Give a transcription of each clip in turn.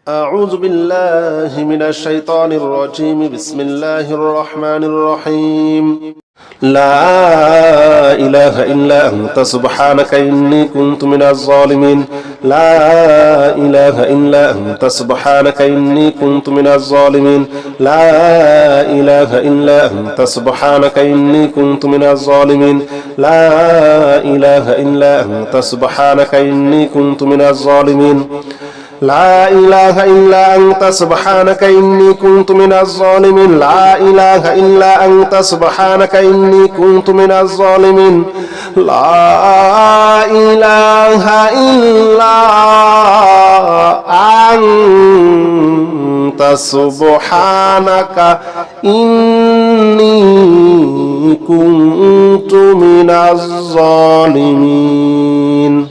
أعوذ بالله من الشيطان الرجيم بسم الله الرحمن الرحيم لا إله إلا أنت سبحانك إني كنت من الظالمين لا إله إلا أنت سبحانك إني كنت من الظالمين لا إله إلا أنت سبحانك إني كنت من الظالمين لا إله إلا أنت سبحانك إني كنت من الظالمين لا إله إلا أنت سبحانك إني كنت من الظالمين لا إله إلا أنت سبحانك إني كنت من الظالمين لا إله إلا أنت سبحانك إني كنت من الظالمين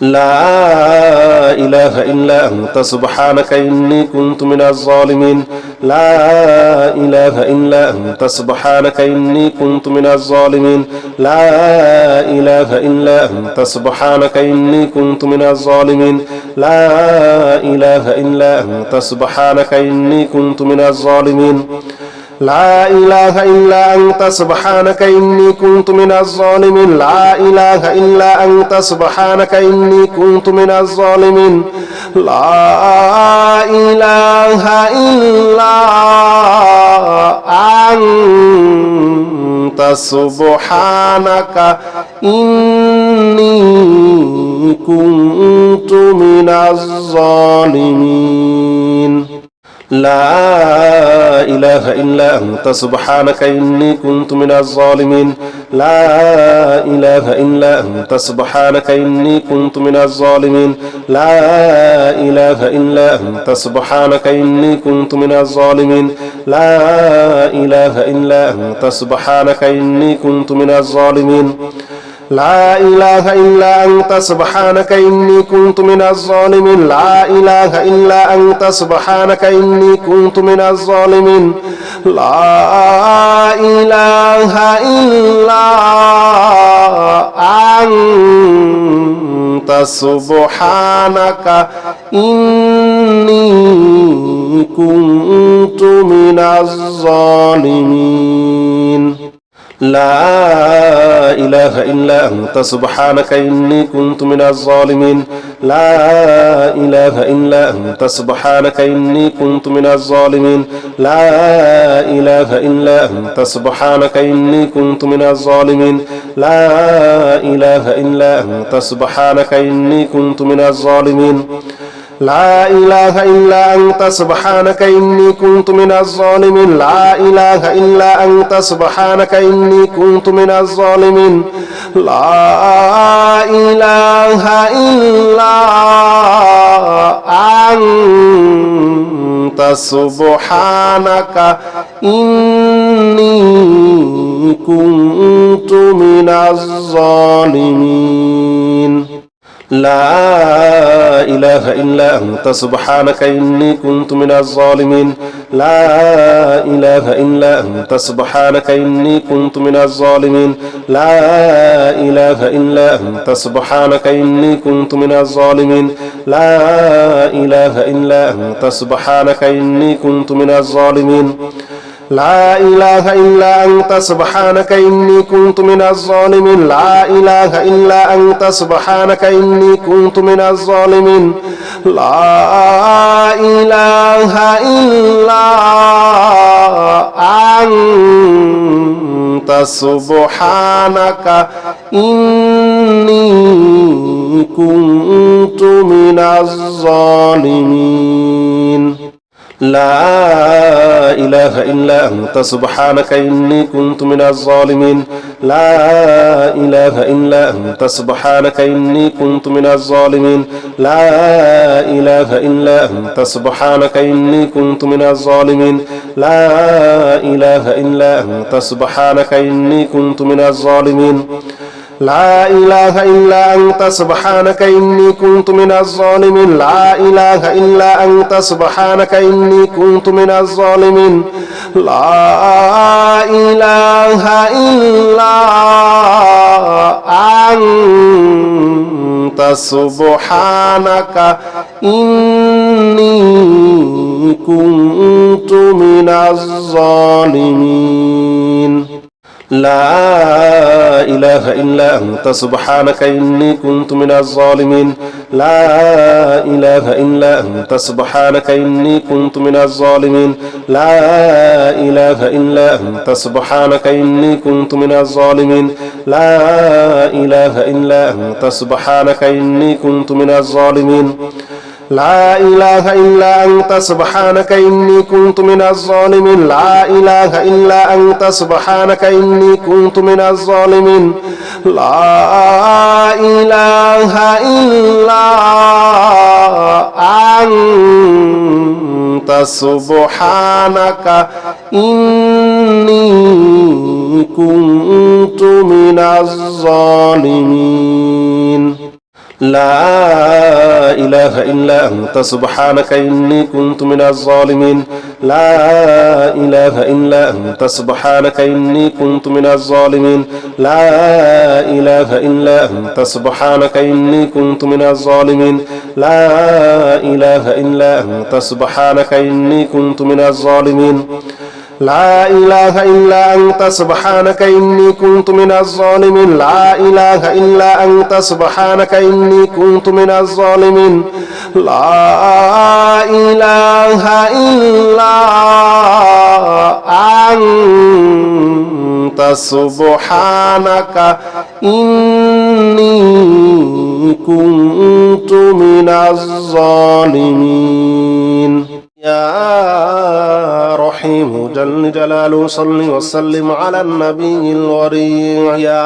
لا إله إلا أنت سبحانك إني كنت من الظالمين لا إله إلا أنت سبحانك إني كنت من الظالمين لا إله إلا أنت سبحانك إني كنت من الظالمين لا إله إلا أنت سبحانك إني كنت من الظالمين لا إله إلا أنت سبحانك إني كنت من الظالمين لا إله إلا أنت سبحانك إني كنت من الظالمين لا إله إلا أنت سبحانك إني كنت من الظالمين لا إله إلا أنت سبحانك إني كنت من الظالمين لا إله إلا أنت سبحانك إني كنت من الظالمين لا إله إلا أنت سبحانك إني كنت من الظالمين لا إله إلا أنت سبحانك إني كنت من الظالمين لا إله إلا أنت سبحانك إني كنت من الظالمين لا إله إلا أنت سبحانك إني كنت من الظالمين لا إله إلا أنت سبحانك إني كنت من الظالمين لا إله إلا أنت سبحانك إني كنت من الظالمين لا إله إلا أنت سبحانك إني كنت من الظالمين لا إله إلا أنت سبحانك إني كنت من الظالمين لا إله إلا أنت سبحانك إني كنت من الظالمين لا إله إلا أنت سبحانك إني كنت من الظالمين لا إله إلا أنت سبحانك إني كنت من الظالمين لا إله إلا أنت سبحانك إني كنت من الظالمين لا إله إلا أنت سبحانك إني كنت من الظالمين لا إله إلا أنت سبحانك إني كنت من الظالمين لا إله إلا أنت سبحانك إني كنت من الظالمين لا إله إلا أنت سبحانك إني كنت من الظالمين لا إله إلا أنت سبحانك إني كنت من الظالمين لا إله إلا أنت سبحانك إني كنت من الظالمين لا إله إلا أنت سبحانك إني كنت من الظالمين لا إله إلا أنت سبحانك إني كنت من الظالمين لا إله إلا أنت سبحانك إني كنت من الظالمين لا إله إلا أنت سبحانك إني كنت من الظالمين لا إله إلا أنت سبحانك إني كنت من الظالمين لا إله إلا أنت سبحانك إني كنت من الظالمين لا إله إلا أنت سبحانك إني كنت من الظالمين لا إله إلا أنت سبحانك إني كنت من الظالمين لا إله إلا أنت سبحانك إني كنت من الظالمين لا إله إلا أنت سبحانك إني كنت من الظالمين لا إله إلا أنت سبحانك إني كنت من الظالمين لا إله إلا أنت سبحانك إني كنت من الظالمين لا إله إلا أنت سبحانك إني كنت من الظالمين لا إله إلا أنت سبحانك إني كنت من الظالمين لا إله إلا أنت سبحانك إني كنت من الظالمين لا إله إلا أنت سبحانك إني كنت من الظالمين لا إله إلا أنت سبحانك إني كنت من الظالمين لا إله إلا أنت سبحانك إني كنت من الظالمين لا إله إلا أنت سبحانك إني كنت من الظالمين لا إله إلا أنت سبحانك إني كنت من الظالمين لا إله إلا أنت سبحانك إني كنت من الظالمين لا إله إلا أنت سبحانك إني كنت من الظالمين يا رحيم جل جلاله صل وسلم على النبي الوريع يا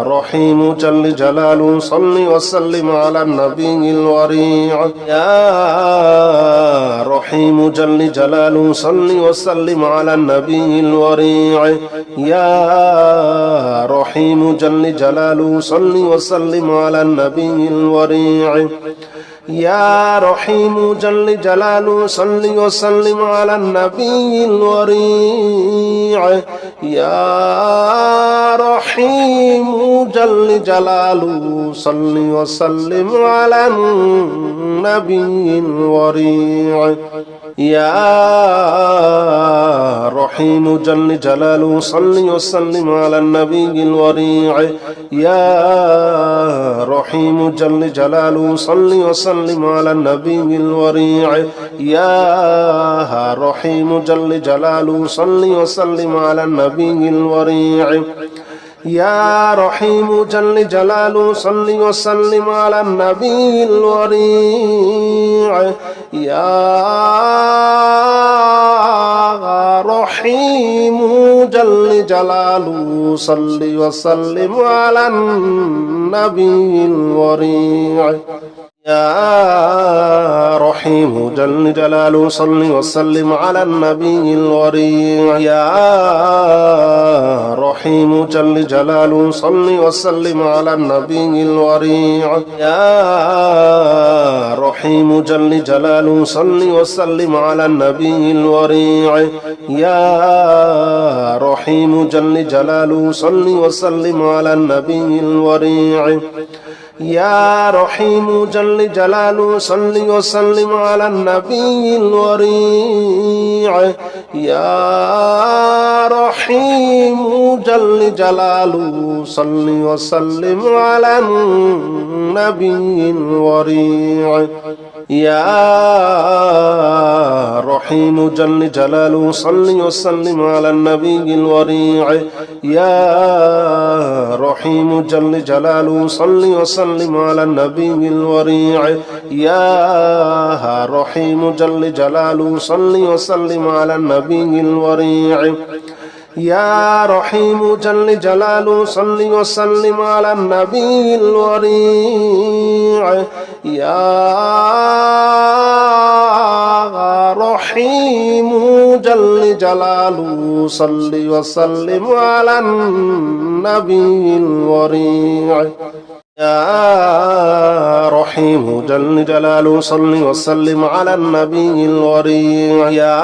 رحيم جل جلاله صل وسلم على النبي الوريع يا رحيم جل جلاله صل وسلم على النبي الوريع يا رحيم جل جلاله صل وسلم على النبي الوريع يا رحيم جل جلاله صل وسلم على النبي الوريع يا رحيم جل جلاله صل وسلم على النبي الوريع يا رحيم جل جلاله صل وسلم على النبي الوريع يا رحيم جل جلاله صل وسلم على النبي الوريع يا رحيم جل جلاله صل وسلم على النبي الوريع يا رحيم جل جلاله صل وسلم على النبي الوريع يا رحيم جل جلاله صل وسلم على النبي الوريع يا رحيم جل جلاله صل وسلم على النبي الوريع يا رحيم جل جلاله صل وسلم على النبي الوريع يا رحيم جل جلاله صل وسلم على النبي الوريع يا رحيم جل جلاله صل وسلم على النبي الوريع يا رحيم جل جلاله صل وسلم على النبي الوريع يا رحيم جل جلاله صل وسلم على النبي الوريع يا رحيم جل جلاله صل وسلم على النبي الوريع يا رحيم جل جلاله صل وسلم على النبي الوريع يا رحيم جل جلاله صل وسلم على النبي الوريع يا رحيم جل جلاله صل وسلم على النبي الوريع يا رحيم جل جلاله صل وسلم على النبي الوريع يا رحيم جل جلاله صل وسلم على النبي الوريع يا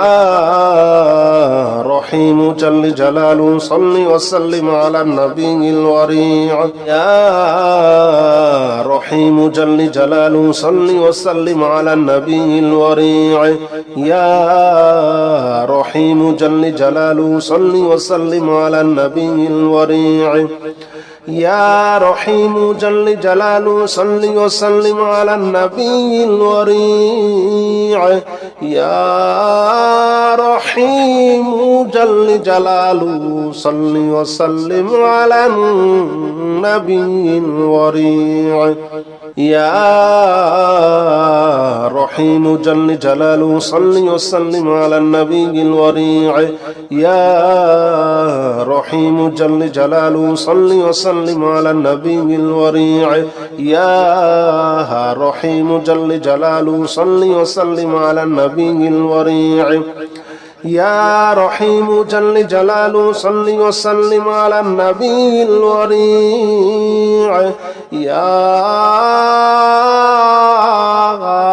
رحيم جل جلاله صل وسلم على النبي الوريع يا رحيم جل جلاله صل وسلم على النبي الوريع يا رحيم جل جلاله صل وسلم على النبي الوريع يا رحيم جل جلاله صل وسلم على النبي الوريع يا رحيم جل جلاله صل وسلم على النبي الوريع يا رحيم جل جلاله صل وسلم على النبي الوريع يا رحيم جل جلاله صل وسلم على النبي الوريع يا رحيم جل جلاله صل وسلم على النبي الوريع يا رحيم جل جلاله صل وسلم على النبي الوريع يا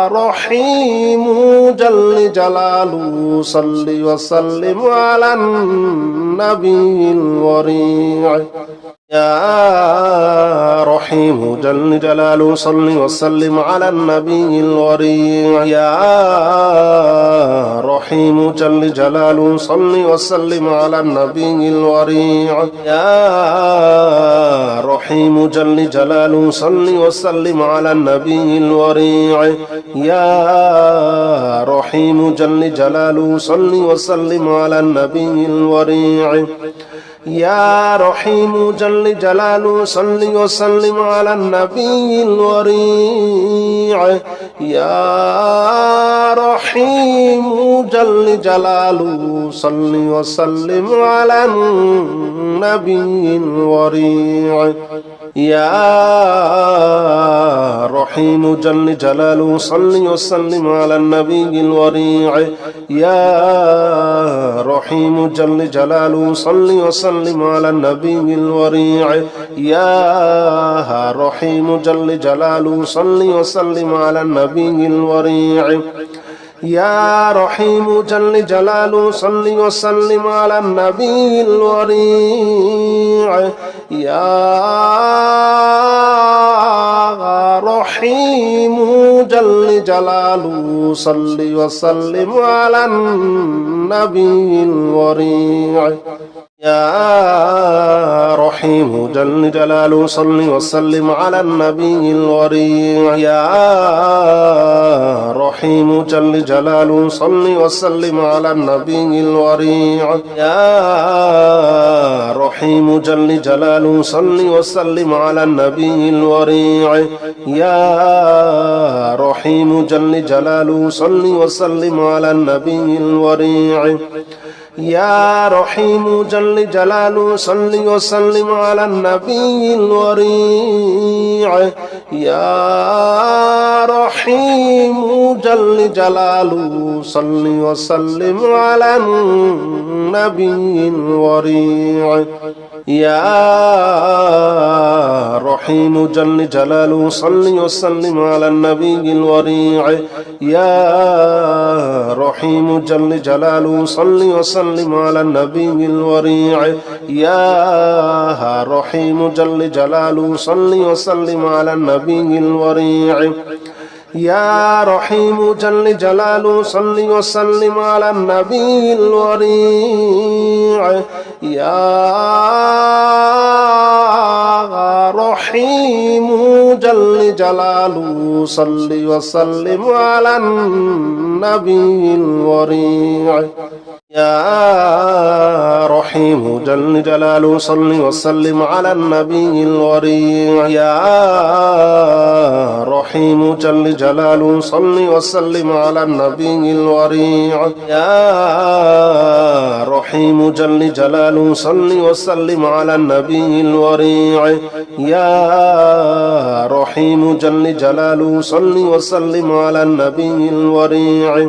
رحيم جل جلاله صل وسلم على النبي الوريع يا رحيم جل جلاله صل وسلم على النبي الوريع يا رحيم جل جلاله صل وسلم على النبي الوريع يا رحيم جل جلاله صل وسلم على النبي الوريع يا رحيم جل جلاله صل وسلم على النبي الوريع يا رحيم جل جلاله صل وسلم على النبي الوريع يا رحيم جل جلاله صل وسلم على النبي الوريع يا رحيم جل جلاله صل وسلم على النبي الوريع يا رحيم جل جلاله صل وسلم على النبي الوريع يا رحيم جل جلاله صل وسلم على النبي الوريع يا رحيم جل جلاله صل وسلم على النبي الوريع يا رحيم جل جلاله صل وسلم على النبي الوريع يا رحيم جل جلاله صل وسلم على النبي الوريع يا رحيم جل جلاله صل وسلم على النبي الوريع يا رحيم جل جلاله صل وسلم على النبي الوريع يا رحيم جل جلاله صل وسلم على النبي الوريع يا رحيم جل جلاله صل وسلم على النبي الوريع يا رحيم جل جلاله صل وسلم على النبي الوريع يا رحيم جل جلاله صل وسلم على النبي الوريع يا رحيم جل جلاله صل وسلم على النبي الوريع يا رحيم جل جلاله صل وسلم على النبي الوريع يا رحيم جل جلاله صل وسلم على النبي الوريع يا رحيم جل جلاله صل وسلم على النبي الوريع يا رحيم جل جلاله صل وسلم على النبي الوريع يا رحيم جل جلاله صل وسلم على النبي الوريع يا رحيم جل جلاله صل وسلم على النبي الوريع يا رحيم جل جلاله صل وسلم على النبي الوريع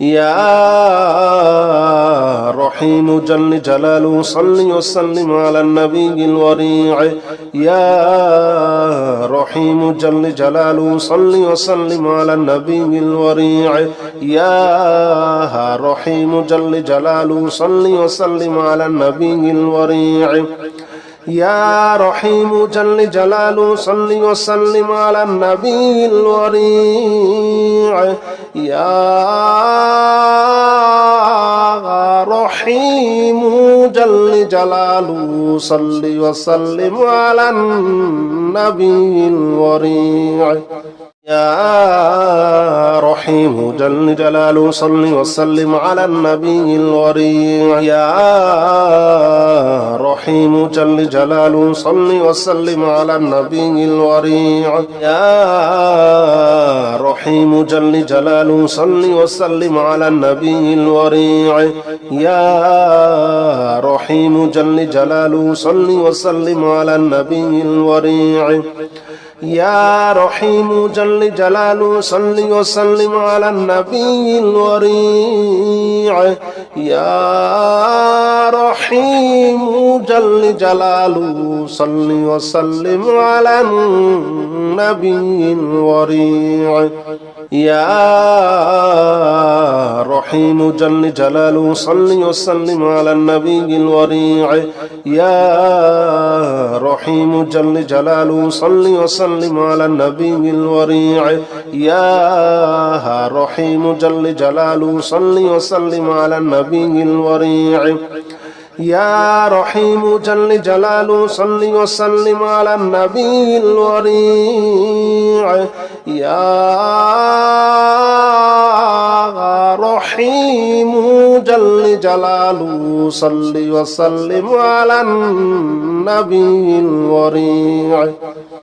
يا رحيم جل جلاله صل وسلم على النبي الوريع يا رحيم جل جلاله صل وسلم على النبي الوريع يا رحيم جل جلاله صل وسلم على النبي الوريع يا رحيم جل جلاله صل وسلم على النبي الوريع يا رحيم جل جلاله صل وسلم على النبي الوريع يا رحيم جل جلاله صل وسلم على النبي الوريع يا رحيم جل جلاله صل وسلم على النبي الوريع يا رحيم جل جلاله صل وسلم على النبي الوريع يا رحيم جل جلاله صل وسلم على النبي الوريع يا رحيم جل جلاله صل وسلم على النبي الوريع يا رحيم جل جلاله صل وسلم على النبي الوريع يا رحيم جل جلاله صل وسلم على النبي الوريع يا رحيم جل جلاله صل وسلم على النبي الوريع يا رحيم جل جلاله صل وسلم على النبي الوريع يا رحيم جل جلاله صل وسلم على النبي الوريع يا رحيم جل جلاله صل وسلم على النبي الوريع